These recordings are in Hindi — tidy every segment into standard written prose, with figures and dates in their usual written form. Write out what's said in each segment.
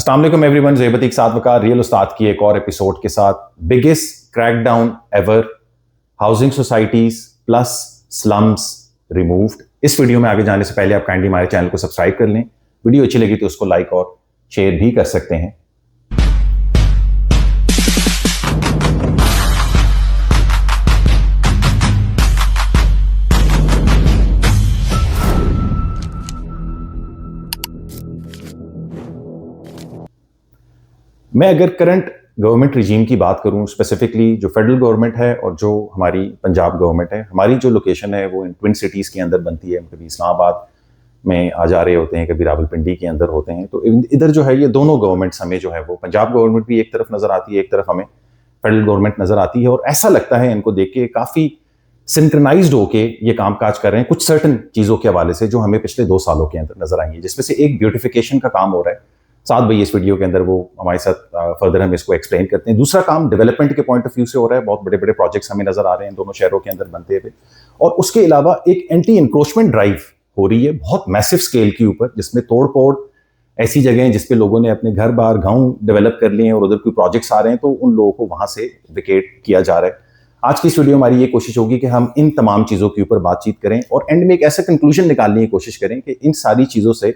अस्सलाम वालेकुम एवरीवन, ज़ेबतीक साथ वकार रियल उस्ताद की एक और एपिसोड के साथ biggest crackdown ever, housing societies plus slums removed. इस वीडियो में आगे जाने से पहले आप काइंडली हमारे चैनल को सब्सक्राइब कर लें। वीडियो अच्छी लगी तो उसको लाइक और शेयर भी कर सकते हैं। मैं अगर करंट गवर्नमेंट रिजीम की बात करूं, स्पेसिफिकली जो फेडरल गवर्नमेंट है और जो हमारी पंजाब गवर्नमेंट है, हमारी जो लोकेशन है वो इन ट्विन सिटीज़ के अंदर बनती है। कभी इस्लामाबाद में आ जा रहे होते हैं, कभी रावलपिंडी के अंदर होते हैं। तो इधर जो है ये दोनों गवर्नमेंट्स हमें जो है वो पंजाब गवर्नमेंट भी एक तरफ नज़र आती है, एक तरफ हमें फेडरल गवर्नमेंट नज़र आती है। और ऐसा लगता है इनको देख के काफ़ी सिंक्रनाइज्ड होके ये काम काज कर रहे हैं कुछ सर्टन चीज़ों के हवाले से जो हमें पिछले 2 सालों के अंदर नज़र आई है, जिसमें से एक ब्यूटिफिकेशन का काम हो रहा है। साथ भाई इस वीडियो के अंदर वो हमारे साथ फर्दर हम इसको एक्सप्लेन करते हैं। दूसरा काम डेवलपमेंट के पॉइंट ऑफ व्यू से हो रहा है। बहुत बड़े बड़े प्रोजेक्ट्स हमें नजर आ रहे हैं दोनों शहरों के अंदर बनते हुए। और उसके अलावा एक एंटी इंक्रोचमेंट ड्राइव हो रही है बहुत मैसिव स्केल के ऊपर, जिसमें तोड़ फोड़ ऐसी जगह हैं जिसपे लोगों ने अपने घर बार गाँव डेवलप कर लिए हैं और उधर कोई प्रोजेक्ट्स आ रहे हैं तो उन लोगों को वहां से विकेट किया जा रहा है। आज की इस वीडियो में हमारी ये कोशिश होगी कि हम इन तमाम चीज़ों के ऊपर बातचीत करें और एंड में एक ऐसा कंक्लूजन निकालने की कोशिश करें कि इन सारी चीज़ों से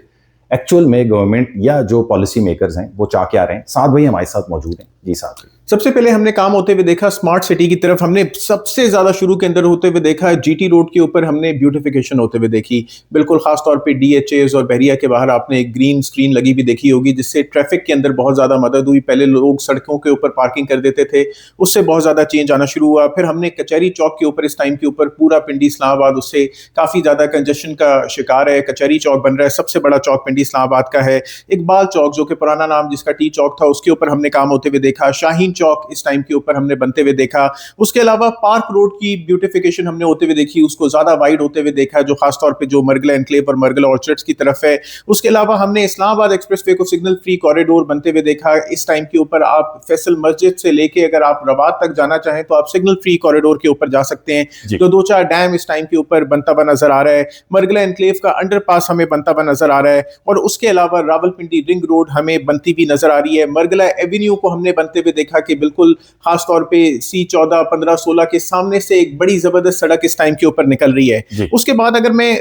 एक्चुअल में गवर्नमेंट या जो पॉलिसी मेकर्स हैं वो चाह क्या रहे हैं। साथ भाई हमारे साथ मौजूद हैं। जी साथ भाई। सबसे पहले हमने काम होते हुए देखा स्मार्ट सिटी की तरफ। हमने सबसे ज्यादा शुरू के अंदर होते हुए देखा जीटी रोड के ऊपर हमने ब्यूटिफिकेशन होते हुए देखी। बिल्कुल खास तौर पे डीएचएस और बहरिया के बाहर आपने एक ग्रीन स्क्रीन लगी भी देखी होगी, जिससे ट्रैफिक के अंदर बहुत ज्यादा मदद हुई। पहले लोग सड़कों के ऊपर पार्किंग कर देते थे, उससे बहुत ज्यादा चेंज आना शुरू हुआ। फिर हमने कचहरी चौक के ऊपर इस टाइम के ऊपर पूरा पिंडी इस्लामाबाद उससे काफी ज्यादा कंजेशन का शिकार है। कचहरी चौक बन रहा है, सबसे बड़ा चौक पिंडी इस्लामाबाद का है। इकबाल चौक जो कि पुराना नाम जिसका टी चौक था, उसके ऊपर हमने काम होते हुए देखा। शाहीन चौक इस टाइम के ऊपर हमने बनते हुए देखा। उसके अलावा पार्क रोड की ब्यूटिफिकेशन हमने होते हुए देखी, उसको ज्यादा वाइड होते हुए देखा, जो खासतौर पे जो मरगला एनक्लेव और मरगला ऑर्चर्ड्स की तरफ है। उसके अलावा हमने इस्लामाबाद एक्सप्रेसवे को सिग्नल फ्री कॉरिडोर बनते हुए देखा। इस टाइम के ऊपर आप फैसल मस्जिद से लेके अगर आप रबात तक जाना चाहें तो आप सिग्नल फ्री कॉरिडोर के ऊपर जा सकते हैं। जो 2-4 डैम इस टाइम के ऊपर बनता हुआ नजर आ रहा है। मरगला एनक्लेव का अंडरपास हमें बनता हुआ नजर आ रहा है। और उसके अलावा रावलपिंडी रिंग रोड हमें बनती भी नजर आ रही है। मरगला एवेन्यू को हमने बनते हुए देखा कि बिल्कुल खासतौर पे C14, 15, 16 के सामने से एक बड़ी जबरदस्त सड़क इस टाइम के ऊपर निकल रही है। उसके बाद अगर मैं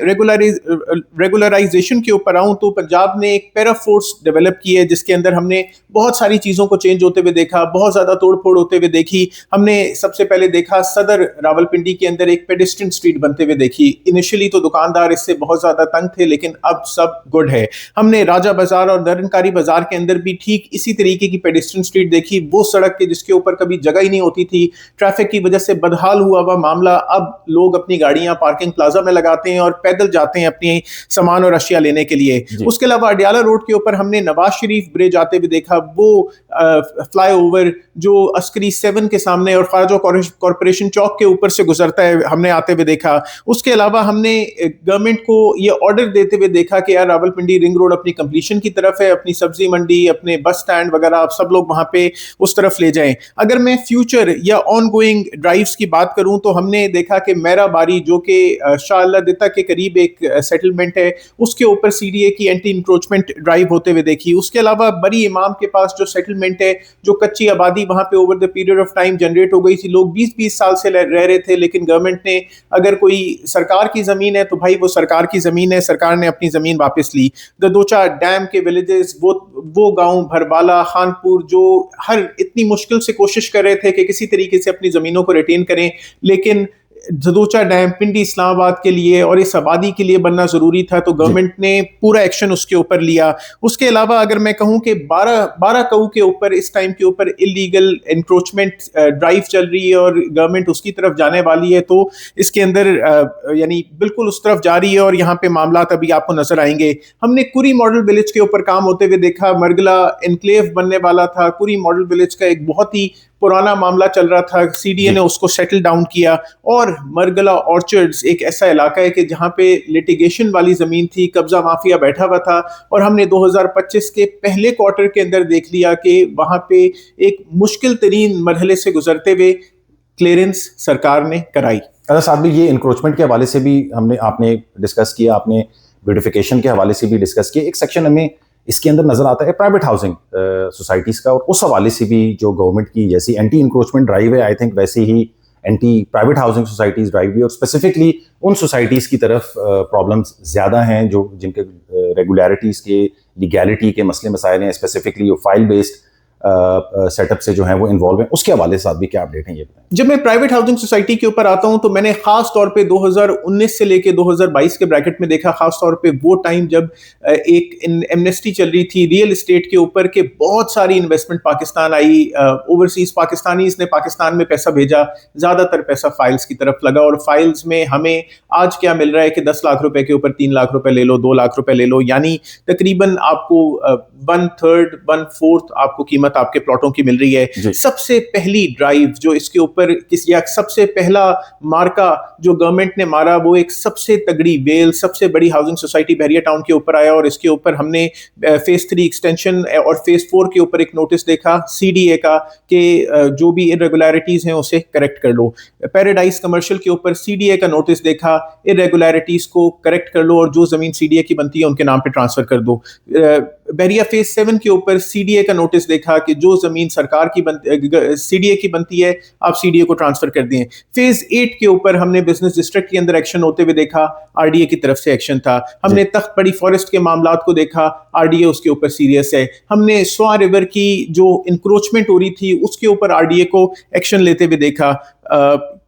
रेगुलराइजेशन के ऊपर आऊं तो पंजाब ने एक पैरा फोर्स डेवलप की है, जिसके अंदर हमने बहुत सारी चीजों को चेंज होते हुए देखा, बहुत ज्यादा तोड़फोड़ होते हुए देखी। हमने सबसे पहले देखा सदर रावलपिंडी के अंदर एक पेडेस्ट्रियन स्ट्रीट बनते हुए देखी। इनिशियली तो दुकानदार इससे बहुत ज्यादा तंग थे, लेकिन अब सब गुड है। हमने राजा बाजार और निरंकारी बाजार के अंदर भी ठीक इसी तरीके की पेडेस्ट्रियन स्ट्रीट देखी। वो सड़क के जिसके ऊपर कभी जगह ही नहीं होती थी, ट्रैफिक की वजह से बदहाल हुआ हुआ मामला, अब लोग अपनी गाड़ियां पार्किंग प्लाजा में लगाते हैं और पैदल जाते हैं अपनी सामान और अशिया लेने के लिए। उसके अलावा अडियाला रोड के ऊपर हमने नवाज शरीफ ब्रिज आते हुए देखा। वो फ्लाईओवर जो अस्करी 7 के सामने और ख्वाजा कॉर्पोरेशन चौक के ऊपर से गुजरता है, हमने आते हुए देखा। उसके अलावा हमने गवर्नमेंट को ये ऑर्डर देते हुए देखा कि यार रावलपिंडी रिंग रोड अपनी कंप्लीशन की तरफ है, अपनी सब्जी मंडी, अपने बस स्टैंड वगैरह आप सब लोग वहां पे उस तरफ ले जाएं। अगर मैं फ्यूचर या ऑनगोइंग ड्राइव्स की बात करूं तो हमने देखा कि मेरा बारी जो कि शाह अल्लाह दिता के करीब एक सेटलमेंट है, उसके ऊपर सीडीए की एंटी इंक्रोचमेंट ड्राइव होते हुए देखी। उसके अलावा बरी इमाम के पास जो सेटलमेंट है, जो कच्ची आबादी वहां पे over the period of time generate हो गई थी, लोग 20-20 साल से रह रहे थे, लेकिन गवर्नमेंट ने अगर कोई सरकार की जमीन है तो भाई वो सरकार की जमीन है, सरकार ने अपनी जमीन वापस ली। दोचा डैम के विलेजेस, वो गांव भरबाला, खानपुर, जो हर इतनी मुश्किल से कोशिश कर रहे थे कि किसी तरीके से अपनी जमीनों को रिटेन करें, लेकिन जदोचा डैम पिंडी इस्लामाबाद के लिए और इस आबादी के लिए बनना जरूरी था, तो गवर्नमेंट ने पूरा एक्शन उसके ऊपर लिया। उसके अलावा अगर मैं कहूं कि 12 कऊ के ऊपर इस टाइम के ऊपर इलीगल एनक्रोचमेंट ड्राइव चल रही है और गवर्नमेंट उसकी तरफ जाने वाली है, तो इसके अंदर यानी बिल्कुल उस तरफ जा रही है और यहाँ पे मामला अभी आपको नजर आएंगे। हमने कुरी मॉडल विलेज के ऊपर काम होते हुए देखा। मरगला एनक्लेव बनने वाला था, कुरी मॉडल विलेज का एक बहुत ही पुराना मामला चल रहा था, सीडीए ने उसको सेटल डाउन किया। और मरगला ऑर्चर्ड्स एक ऐसा इलाका है कि जहां पे लिटिगेशन वाली जमीन थी, कब्जा माफिया बैठा हुआ था, और हमने 2025 के पहले क्वार्टर के अंदर देख लिया कि वहां पे एक मुश्किल तरीन मरहले से गुजरते हुए क्लियरेंस सरकार ने कराई। अच्छा साहब भी ये इंक्रोचमेंट के हवाले से भी आपने डिस्कस किया, आपने ब्यूटिफिकेशन के हवाले से भी डिस्कस किया। एक सेक्शन हमें इसके अंदर नजर आता है प्राइवेट हाउसिंग सोसाइटीज़ का, और उस हवाले से भी जो गवर्नमेंट की जैसी एंटी इंक्रोचमेंट ड्राइव है, आई थिंक वैसे ही anti private housing societies drive भी, और स्पेसिफिकली उन सोसाइटीज़ की तरफ प्रॉब्लम्स ज़्यादा हैं जो जिनके रेगुलरिटीज़ के लीगैलिटी के मसले मसाइल हैं, स्पेसिफिकली जो फाइल बेस्ड सेटअप से जो है वो इन्वॉल्व हैं, उसके हवाले से भी क्या अपडेट है ये बताएं। जब मैं प्राइवेट हाउसिंग सोसाइटी के ऊपर आता हूं तो मैंने खास तौर पे 2019 से लेके 2022 के ब्रैकेट में देखा, खास तौर पे वो टाइम जब एक एमनेस्टी चल रही थी रियल एस्टेट के ऊपर के बहुत सारी इन्वेस्टमेंट पाकिस्तान आई, ओवरसीज पाकिस्तानीज ने पाकिस्तान में पैसा भेजा, ज्यादातर पैसा फाइल्स की तरफ लगा, और फाइल्स में हमें आज क्या मिल रहा है कि 10 लाख रुपए के ऊपर 3 लाख रुपए ले लो, 2 लाख रुपए ले लो, यानी तकरीबन आपको 1/3 1/4 आपको कीमत आपके प्लॉटों की मिल रही है। सबसे पहली ड्राइव जो इसके ऊपर या सबसे पहला मार्का जो गवर्नमेंट ने मारा वो एक सबसे तगड़ी वेल, सबसे बड़ी हाउसिंग सोसाइटी बहरिया टाउन के ऊपर आया, और इसके ऊपर हमने फेज 3 एक्सटेंशन और फेज 4 के ऊपर एक नोटिस देखा CDA का कि जो भी इरेगुलरिटीज हैं उसे करेक्ट कर लो। पैराडाइज कमर्शियल के ऊपर CDA का नोटिस देखा, इरेगुलरिटीज को करेक्ट कर लो और जो जमीन CDA की बनती है उनके नाम पे ट्रांसफर कर दो। बहरिया फेज 7 के ऊपर CDA का नोटिस देखा कि जो जमीन सरकार की CDA की बनती है आप CDA को ट्रांसफर कर दिए। फेज 8 के ऊपर हमने बिजनेस डिस्ट्रिक्ट के अंदर एक्शन होते हुए देखा, RDA की तरफ से एक्शन था। हमने तख्त बड़ी फॉरेस्ट के मामलात को देखा, RDA उसके ऊपर सीरियस है। हमने स्वा रिवर की जो इंक्रोचमेंट हो रही थी उसके ऊपर RDA को एक्शन लेते हुए देखा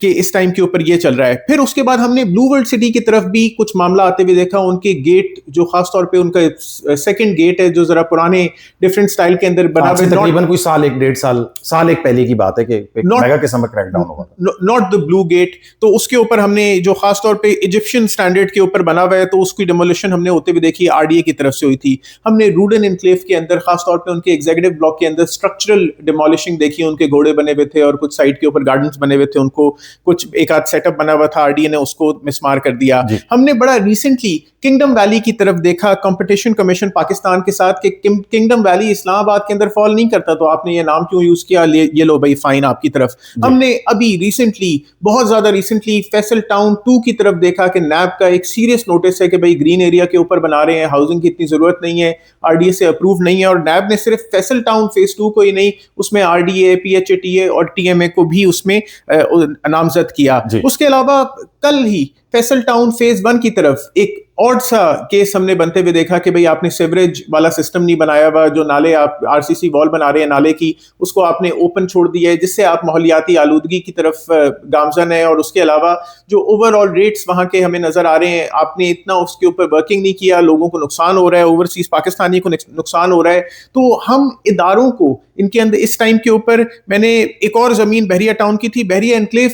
कि इस टाइम के ऊपर ये चल रहा है। फिर उसके बाद हमने ब्लू वर्ल्ड सिटी की तरफ भी कुछ मामला आते हुए देखा, उनके गेट जो खास तौर पे उनका सेकंड गेट है जो जरा पुराने डिफरेंट स्टाइल के अंदर बना हुआ है, तकरीबन कोई साल एक डेढ़ साल एक पहले की बात है कि मेगा किस्म का क्रैकडाउन हुआ, नॉट द ब्लू गेट, तो उसके ऊपर हमने जो खास तौर पे इजिप्शियन स्टैंडर्ड के ऊपर बना हुआ है तो उसकी डिमोलिशन हमने होते हुए देखी, RDA की तरफ से हुई थी। हमने रूडन एनक्लेव के अंदर खास तौर पे उनके एग्जीक्यूटिव ब्लॉक के अंदर स्ट्रक्चरल डिमोलिशिंग देखी, उनके घोड़े बने हुए थे और कुछ साइड के ऊपर गार्डन्स बने हुए थे, उनको कुछ एक आध सेटअप बना हुआ था, RDA ने उसको मिसमार कर दिया। हमने बड़ा रिसेंटली किंगडम वैली की तरफ देखा, कंपटीशन कमीशन पाकिस्तान के साथ कि किंगडम वैली इस्लामाबाद के अंदर फॉल नहीं करता तो आपने ये नाम क्यों यूज किया, ये लो भाई फाइन आपकी तरफ। हमने अभी रिसेंटली बहुत ज्यादा रिसेंटली फैसल टाउन 2 की तरफ देखा कि नैब का एक सीरियस नोटिस है कि भाई ग्रीन एरिया के ऊपर बना रहे हैं, हाउसिंग की इतनी जरूरत नहीं है, RDA से अप्रूव नहीं है, और नैब ने सिर्फ फैसल टाउन फेज 2 को ही नहीं उसमें RDA PHATA और TMA को भी उसमें नामजद किया। उसके अलावा कल ही फैसल टाउन फेज 1 की तरफ एक ऑड सा केस हमने बनते हुए देखा कि भाई आपने सीवरेज वाला सिस्टम नहीं बनाया हुआ, जो नाले आप RCC वॉल बना रहे हैं नाले की उसको आपने ओपन छोड़ दिया है जिससे आप माहौलियाती आलूदगी की तरफ गामजन है, और उसके अलावा जो ओवरऑल रेट्स वहां के हमें नजर आ रहे हैं आपने इतना उसके ऊपर वर्किंग नहीं किया, लोगों को नुकसान हो रहा है, ओवरसीज पाकिस्तानी को नुकसान हो रहा है। तो हम इदारों को इनके अंदर इस टाइम के ऊपर, मैंने एक और जमीन बहरिया टाउन की थी, बहरिया एनक्लेव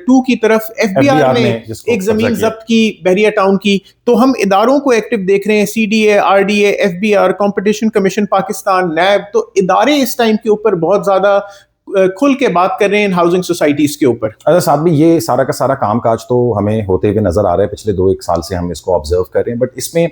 2 की तरफ FBR ने एक जमीन जब्त की बहरिया टाउन की, तो हम इदारों को एक्टिव देख रहे हैं, CDA RDA FBR competition commission Pakistan NAB, तो इदारे इस टाइम के ऊपर बहुत ज्यादा खुल के बात कर रहे हैं हाउसिंग सोसाइटीज के ऊपर। अच्छा साहब भी ये सारा का सारा काम काज तो हमें होते हुए नजर आ रहा है, पिछले 2-1 साल से हम इसको ऑब्जर्व कर रहे हैं, बट इसमें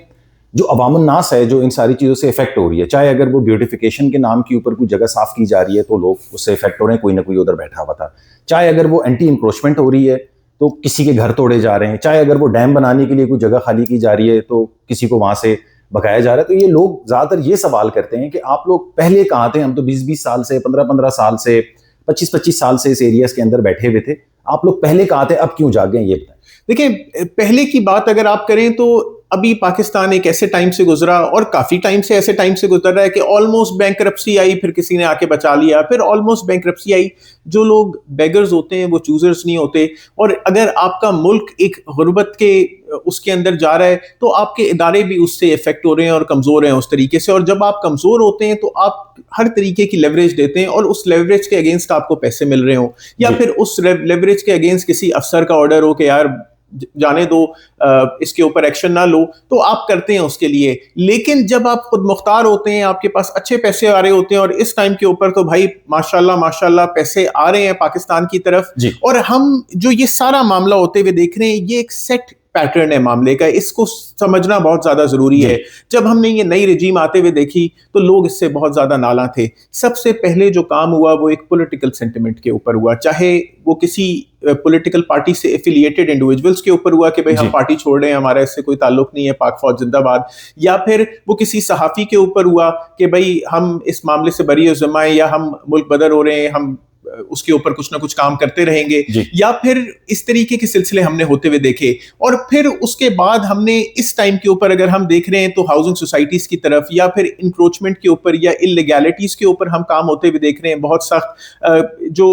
जो अवामुन नास है जो इन सारी चीज़ों से इफेक्ट हो रही है, चाहे अगर वो ब्यूटिफिकेशन के नाम के ऊपर कोई जगह साफ की जा रही है तो लोग उससे इफेक्ट हो रहे हैं, कोई ना कोई उधर बैठा हुआ था, चाहे अगर वो एंटी इंक्रोचमेंट हो रही है तो किसी के घर तोड़े जा रहे हैं, चाहे अगर वो डैम बनाने के लिए कोई जगह खाली की जा रही है तो किसी को वहां से भगाया जा रहा है। तो ये लोग ज्यादातर ये सवाल करते हैं कि आप लोग पहले कहाँ थे, हम तो 20-20 साल से 15-15 साल से 25-25 साल से इस एरियाज के अंदर बैठे हुए थे, आप लोग पहले कहाँ थे, अब क्यों जाग गए, ये बताएं। देखिए पहले की बात अगर आप करें तो अभी पाकिस्तान एक ऐसे टाइम से गुजरा और काफी टाइम से ऐसे टाइम से गुजर रहा है कि ऑलमोस्ट बैंकरप्सी आई, फिर किसी ने आके बचा लिया, फिर ऑलमोस्ट बैंकरप्सी आई। जो लोग बेगर्स होते हैं वो चूजर्स नहीं होते, और अगर आपका मुल्क एक गुर्बत के उसके अंदर जा रहा है तो आपके इदारे भी उससे इफेक्ट हो रहे हैं और कमजोर हैं उस तरीके से, और जब आप कमजोर होते हैं तो आप हर तरीके की लेवरेज देते हैं और उस लेवरेज के अगेंस्ट आपको पैसे मिल रहे हो, या फिर उस लेवरेज के अगेंस्ट किसी अफसर का ऑर्डर हो कि यार जाने दो, इसके ऊपर एक्शन ना लो, तो आप करते हैं उसके लिए। लेकिन जब आप खुद मुख्तार होते हैं, आपके पास अच्छे पैसे आ रहे होते हैं, और इस टाइम के ऊपर तो भाई माशाल्लाह माशाल्लाह पैसे आ रहे हैं पाकिस्तान की तरफ, और हम जो ये सारा मामला होते हुए देख रहे हैं ये एक सेट पैटर्न है मामले का, इसको समझना बहुत ज्यादा जरूरी है। जब हमने ये नई रिजीम आते हुए देखी तो लोग इससे बहुत ज्यादा नाला थे। सबसे पहले जो काम हुआ वो एक पॉलिटिकल सेंटिमेंट के ऊपर हुआ, चाहे वो किसी पॉलिटिकल पार्टी से एफिलिएटेड इंडिविजुअल्स के ऊपर हुआ कि भाई हम पार्टी छोड़ रहे हैं, हमारा इससे कोई ताल्लुक नहीं है, पाक फौज जिंदाबाद, या फिर वो किसी सहाफी के ऊपर हुआ कि भाई हम इस मामले से बरी ज़िम्मा है, या हम मुल्क बदर हो रहे हैं, हम उसके ऊपर कुछ ना कुछ काम करते रहेंगे, या फिर इस तरीके के सिलसिले हमने होते हुए देखे। और फिर उसके बाद हमने इस टाइम के ऊपर अगर हम देख रहे हैं तो हाउसिंग सोसाइटीज की तरफ या फिर इंक्रोचमेंट के ऊपर या इलीगैलिटीज के ऊपर हम काम होते हुए देख रहे हैं। बहुत सख्त जो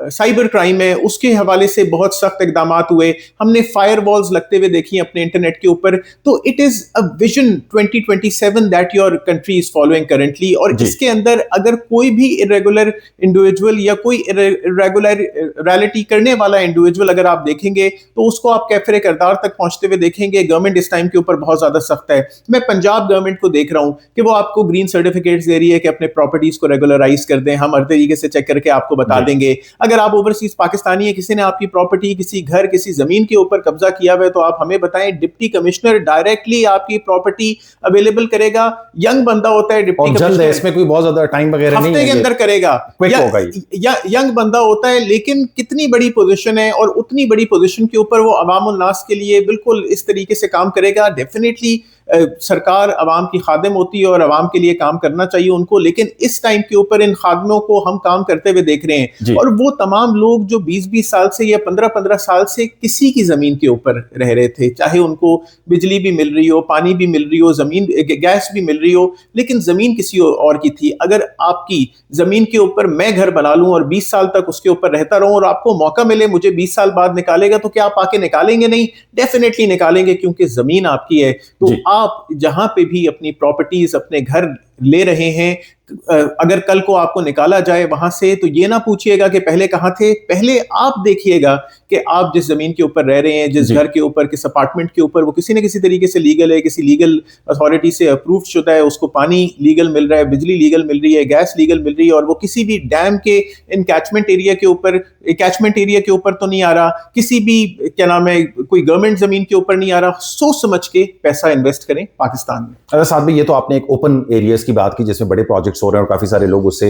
साइबर क्राइम है उसके हवाले से बहुत सख्त इकदाम हुए, हमने फायर वॉल्स लगते हुए देखी अपने इंटरनेट के ऊपर। तो it is a vision 2027 that your country is following currently. और इसके अंदर अगर कोई भी इरेगुलर इंडिविजुअल या कोई इरेगुलरिटी करने वाला इंडिविजुअल अगर आप देखेंगे तो उसको आप कैफरे करदार तक पहुंचते हुए देखेंगे। गवर्नमेंट इस टाइम के ऊपर बहुत ज्यादा सख्त है। मैं पंजाब गवर्नमेंट को देख रहा हूं कि वो आपको ग्रीन सर्टिफिकेट्स दे रही है कि अपने प्रॉपर्टीज को रेगुलराइज कर दें, हम हर तरीके से चेक करके आपको बता देंगे। अगर आप ओवरसीज पाकिस्तानी है, किसी ने आपकी प्रॉपर्टी, किसी घर, किसी जमीन के ऊपर कब्जा किया हुआ है, तो आप हमें बताएं, डिप्टी कमिश्नर डायरेक्टली आपकी प्रॉपर्टी अवेलेबल करेगा। यंग बंदा होता है डिप्टी कमिश्नर, इसमें कोई बहुत ज्यादा टाइम वगैरह नहीं है, हफ्ते के अंदर करेगा, या यंग बंदा होता है। लेकिन कितनी बड़ी पोजीशन है और उतनी बड़ी पोजीशन के ऊपर वो अवाम उल नास के लिए बिल्कुल इस तरीके से काम करेगा। डेफिनेटली सरकार अवाम की खादिम होती है और अवाम के लिए काम करना चाहिए उनको, लेकिन इस टाइम के ऊपर इन खादमों को हम काम करते हुए देख रहे हैं। और वो तमाम लोग जो 20-20 साल से या 15-15 साल से किसी की जमीन के ऊपर रह रहे थे, चाहे उनको बिजली भी मिल रही हो, पानी भी मिल रही हो, जमीन गैस भी मिल रही हो, लेकिन जमीन किसी और की थी। अगर आपकी जमीन के ऊपर मैं घर बना लूं और 20 साल तक उसके ऊपर रहता रहूं और आपको मौका मिले मुझे 20 साल बाद निकालेगा, तो क्या आप आके निकालेंगे? नहीं, डेफिनेटली निकालेंगे, क्योंकि जमीन आपकी है। तो आप जहां पे भी अपनी प्रॉपर्टीज, अपने घर ले रहे हैं, अगर कल को आपको निकाला जाए वहां से, तो ये ना पूछिएगा कि पहले कहां थे। पहले आप देखिएगा कि आप जिस जमीन के ऊपर रह रहे हैं, जिस घर के ऊपर, किस अपार्टमेंट के ऊपर, वो किसी न किसी तरीके से लीगल है, किसी लीगल अथॉरिटी से अप्रूव शुदा है, उसको पानी लीगल मिल रहा है, बिजली लीगल मिल रही है, गैस लीगल मिल रही है, और वो किसी भी डैम के इन कैचमेंट एरिया के ऊपर, कैचमेंट एरिया के ऊपर तो नहीं आ रहा, किसी भी क्या नाम है कोई गवर्नमेंट जमीन के ऊपर नहीं आ रहा। सोच समझ के पैसा इन्वेस्ट करें पाकिस्तान में। अगर साथ में ये तो आपने एक ओपन एरियाज की बात की जिसमें बड़े प्रोजेक्ट्स हो रहे हैं और काफी सारे लोग उससे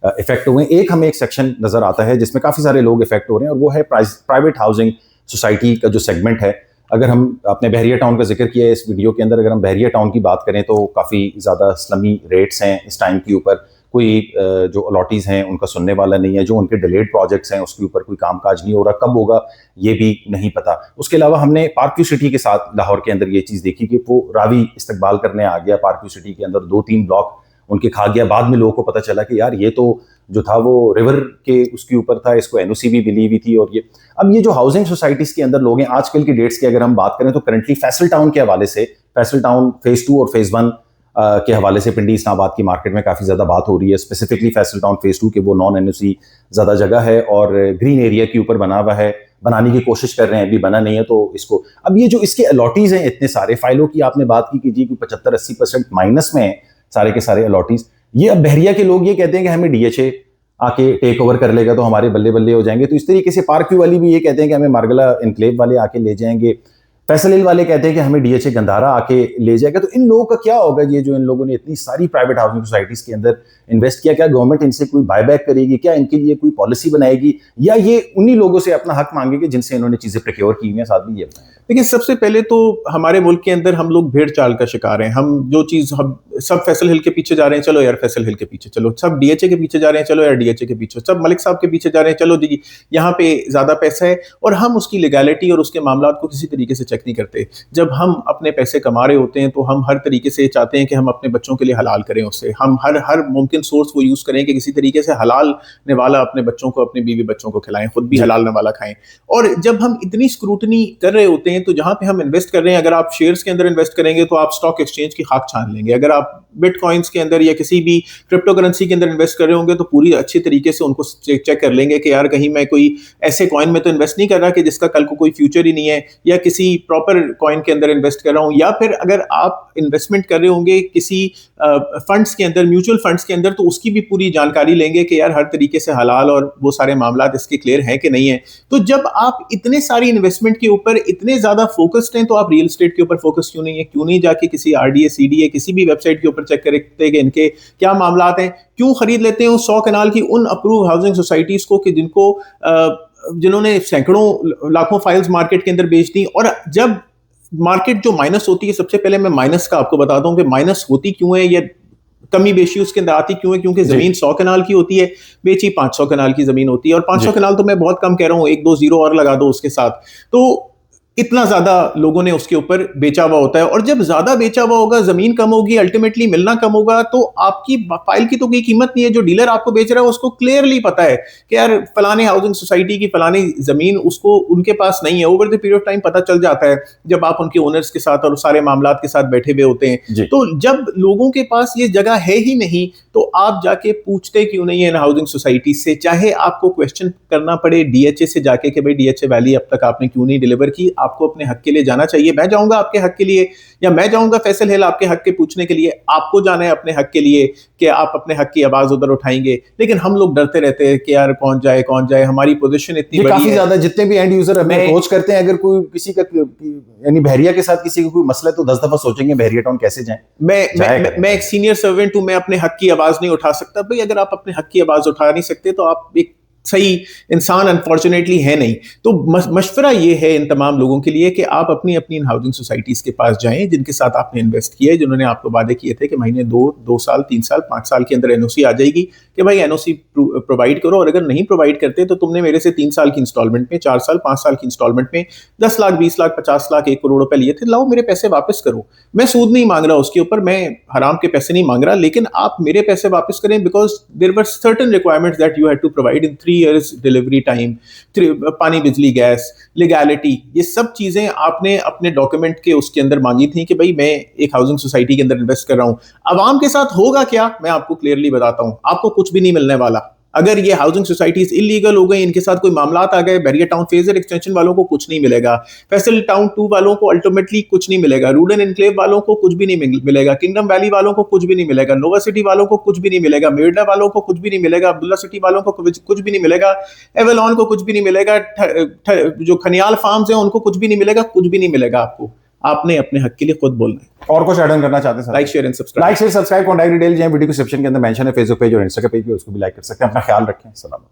इफेक्ट हुए हैं। हमें एक सेक्शन नजर आता है जिसमें काफी सारे लोग इफेक्ट हो रहे हैं, और वो है प्राइवेट हाउसिंग सोसाइटी का जो सेगमेंट है। अगर हम अपने बहरिया टाउन का जिक्र किया है इस वीडियो के अंदर, अगर हम बहरिया टाउन की बात करें तो काफ़ी ज़्यादा स्लमी रेट्स हैं इस टाइम के ऊपर। कोई जो अलॉटीज़ हैं उनका सुनने वाला नहीं है, जो उनके डिलेड प्रोजेक्ट्स हैं उसके ऊपर कोई कामकाज नहीं हो रहा, कब होगा ये भी नहीं पता। उसके अलावा हमने पार्क व्यू सिटी के साथ लाहौर के अंदर ये चीज़ देखी कि वो रावी इस्तकबाल करने आ गया पार्क व्यू सिटी के अंदर, 2-3 ब्लॉक उनके खा गया। बाद में लोगों को पता चला कि यार ये तो जो था वो रिवर के उसके ऊपर था, इसको एनओसी भी मिली हुई थी। और ये अब ये जो हाउसिंग सोसाइटीज़ के अंदर लोग हैं आजकल की डेट्स की अगर हम बात करें तो करंटली फैसल टाउन के हवाले से, फैसल टाउन फेज़ 2 और फेज़ 1 के हवाले से पिंडी इस्लामाबाद की मार्केट में काफ़ी ज़्यादा बात हो रही है। स्पेसिफिकली फैसल टाउन फेज़ 2 के वो नॉन एनओसी ज़्यादा जगह है और ग्रीन एरिया के ऊपर बना हुआ है, बनाने की कोशिश कर रहे हैं, अभी बना नहीं है। तो इसको अब ये जो इसके अलॉटीज़ हैं इतने सारे, फाइलों की आपने बात की जी कि 75-80% माइनस में है सारे के सारे अलॉटीज़। ये अब बहरिया के लोग ये कहते हैं कि हमें डीएचए आके टेक ओवर कर लेगा तो हमारे बल्ले बल्ले हो जाएंगे। तो इस तरीके से पार्क व्यू वाली भी ये कहते हैं कि हमें मारगला इनक्लेव वाले आके ले जाएंगे, फैसल हिल वाले कहते हैं कि हमें डीएचए गंधारा आके ले जाएगा। तो इन लोगों का क्या होगा? ये जो इन लोगों ने इतनी सारी प्राइवेट हाउसिंग सोसाइटीज के अंदर इन्वेस्ट किया, क्या गवर्नमेंट इनसे कोई बायबैक करेगी? क्या इनके लिए कोई पॉलिसी बनाएगी, या ये उन्हीं लोगों से अपना हक मांगेंगे जिनसे इन्होंने चीजें प्रोक्योर की हुई हैं? साथ में ये बताएं। देखिए, सबसे पहले तो हमारे मुल्क के अंदर हम लोग भेड़ चाल का शिकार हैं। हम जो चीज़ हम सब फैसल हिल के पीछे जा रहे हैं, चलो यार फैसल हिल के पीछे चलो, सब डीएचए के पीछे जा रहे हैं, चलो यार डीएचए के पीछे, सब मलिक साहब के पीछे जा रहे हैं, चलो जी यहाँ पे ज़्यादा पैसा है, और हम उसकी लीगैलिटी और उसके मामला को किसी तरीके से चेक नहीं करते। जब हम अपने पैसे कमा रहे होते हैं तो हम हर तरीके से चाहते हैं कि हम अपने बच्चों के लिए हलाल करें, उससे हम हर मुमकिन सोर्स वो यूज़ करें कि किसी तरीके से हलाल निवाला अपने बच्चों को, अपने बीवी बच्चों को खिलाएं, खुद भी हलाल निवाला खाएं। और जब हम इतनी स्क्रूटनी कर रहे होते हैं तो जहाँ पे हम इन्वेस्ट कर रहे हैं, अगर आप शेयर्स के अंदर इन्वेस्ट करेंगे तो आप स्टॉक एक्सचेंज की खाक छान लेंगे। अगर आप बिटकॉइंस के अंदर या किसी भी क्रिप्टो करेंसी के अंदर इन्वेस्ट कर रहे होंगे तो पूरी अच्छी तरीके से उनको चेक कर लेंगे कि यार कहीं मैं कोई ऐसे कॉइन में तो इन्वेस्ट नहीं कर रहा कि जिसका कल को कोई फ्यूचर ही नहीं है, या किसी प्रॉपर कॉइन के अंदर इन्वेस्ट कर रहा हूं। या फिर अगर आप इन्वेस्टमेंट कर रहे होंगे किसी फंड्स के अंदर, म्यूचुअल फंड्स के अंदर, तो उसकी भी पूरी जानकारी लेंगे कि यार हर तरीके से हलाल और वो सारे मामला इसके क्लियर हैं कि नहीं है। तो जब आप इतने सारी इन्वेस्टमेंट के ऊपर इतने ज्यादा फोकस्ड हैं तो आप रियल एस्टेट के ऊपर फोकस क्यों नहीं है? क्यों नहीं जाके किसी आरडीए सीडीए किसी भी वेबसाइट के ऊपर चेक करते हैं कि इनके क्या मामला हैं? क्यों खरीद लेते हैं उस 100 कनाल की उन अप्रूव हाउसिंग सोसाइटीज को कि जिनको जिन्होंने सैकड़ों लाखों फाइल्स मार्केट के अंदर बेच दी। और जब मार्केट जो माइनस होती है, सबसे पहले मैं माइनस का आपको बताता हूं कि माइनस होती क्यों है, या कमी बेशी उसके अंदर आती क्यों है। क्योंकि जमीन 100 कनाल की होती है, बेची 500 कनाल की जमीन होती है। और 500 कनाल तो मैं बहुत कम कह रहा हूं, 1-2 जीरो और लगा दो उसके साथ, तो इतना ज्यादा लोगों ने उसके ऊपर बेचा हुआ होता है। और जब ज्यादा बेचा हुआ होगा, जमीन कम होगी, अल्टीमेटली मिलना कम होगा, तो आपकी फाइल की तो कोई कीमत नहीं है। जो डीलर आपको बेच रहा है उसको क्लियरली पता है कि यार फलाने हाउसिंग सोसाइटी की फलानी जमीन उसको उनके पास नहीं है। Over the period of time पता चल जाता है जब आप उनके ओनर्स के साथ और सारे मामलात के साथ बैठे हुए होते हैं। तो जब लोगों के पास ये जगह है ही नहीं, तो आप जाके पूछते क्यों नहीं है इन हाउसिंग सोसाइटी से। चाहे आपको क्वेश्चन करना पड़े डीएचए से जाके कि भाई डीएचए वैली अब तक आपने क्यों नहीं डिलीवर की, आपको अपने हक के लिए जाना चाहिए। मैं जाऊंगा आपके हक के लिए, या मैं जाऊंगा फैसल हिल आपके हक के पूछने के लिए। आपको जाना है अपने हक के लिए कि आप अपने हक की आवाज उधर उठाएंगे। लेकिन हम लोग डरते रहते हैं कि यार कौन जाए, हमारी पोजीशन इतनी बड़ी काफी ज्यादा। जितने भी एंड यूजर हमें अप्रोच करते हैं, अगर कोई किसी का यानी बहरिया के साथ किसी का कोई मसला है तो 10 दफा सोचेंगे बहरिया टाउन कैसे जाएं। मैं एक सीनियर सर्वेंट हूं, मैं अपने हक की आवाज नहीं उठा सकता। भाई अगर आप अपने हक की आवाज उठा नहीं सकते तो आप एक सही इंसान अनफॉर्चुनेटली है नहीं। तो मशवरा ये है इन तमाम लोगों के लिए कि आप अपनी अपनी इन हाउसिंग सोसाइटीज के पास जाएं जिनके साथ आपने इन्वेस्ट किया है, जिन्होंने आपको वादे किए थे कि महीने 2 साल 3 साल 5 साल के अंदर एनओसी आ जाएगी कि भाई एनओसी प्रोवाइड करो, और अगर नहीं प्रोवाइड करते तो तुमने मेरे से 3 साल की इंस्टॉलमेंट में, 4 साल 5 साल की इंस्टॉलमेंट में 10 लाख 20 लाख 50 लाख 1 करोड़ रुपए लिए थे, लाओ मेरे पैसे वापस करो। मैं सूद नहीं मांग रहा उसके ऊपर, मैं हराम के पैसे नहीं मांग रहा, लेकिन आप मेरे पैसे वापस करें because there were certain requirements that you had to provide in 3 years delivery time, पानी बिजली गैस, लीगैलिटी, ये सब चीजें आपने अपने डॉक्यूमेंट के उसके अंदर मांगी थी कि भाई मैं एक हाउसिंग सोसाइटी के अंदर इन्वेस्ट कर रहा हूं। अवाम के साथ होगा क्या, मैं आपको क्लियरली बताता हूं, आपको कुछ भी नहीं मिलने वाला। अगर ये हाउसिंग सोसाइटीज इलीगल हो गई, इनके साथ कोई मामलात आ गए, बहरिया टाउन फेजर एक्सटेंशन वालों को कुछ नहीं मिलेगा, फैसल टाउन 2 वालों को अल्टीमेटली कुछ नहीं मिलेगा, रूडन एनक्लेव वालों को कुछ भी नहीं मिलेगा, किंगडम वैली वालों को कुछ भी नहीं मिलेगा, नोवा सिटी वालों को कुछ भी नहीं मिलेगा, मेरडा वालों को कुछ भी नहीं मिलेगा, अब्दुल्ला सिटी वालों को कुछ भी नहीं मिलेगा, एवेलॉन को कुछ भी नहीं मिलेगा, जो खनियाल फार्म्स हैं उनको कुछ भी नहीं मिलेगा, कुछ भी नहीं मिलेगा आपको। आपने अपने हक के लिए खुद बोलना है। और कुछ ऐड ऑन करना चाहते हैं? Like share and subscribe. Like share subscribe contact detail जो वीडियो डिस्क्रिप्शन के अंदर मेंशन है, फेसबुक पेज और इंस्टा का पेज भी, उसको भी लाइक कर सकते हैं। अपना ख्याल रखें। सलाम।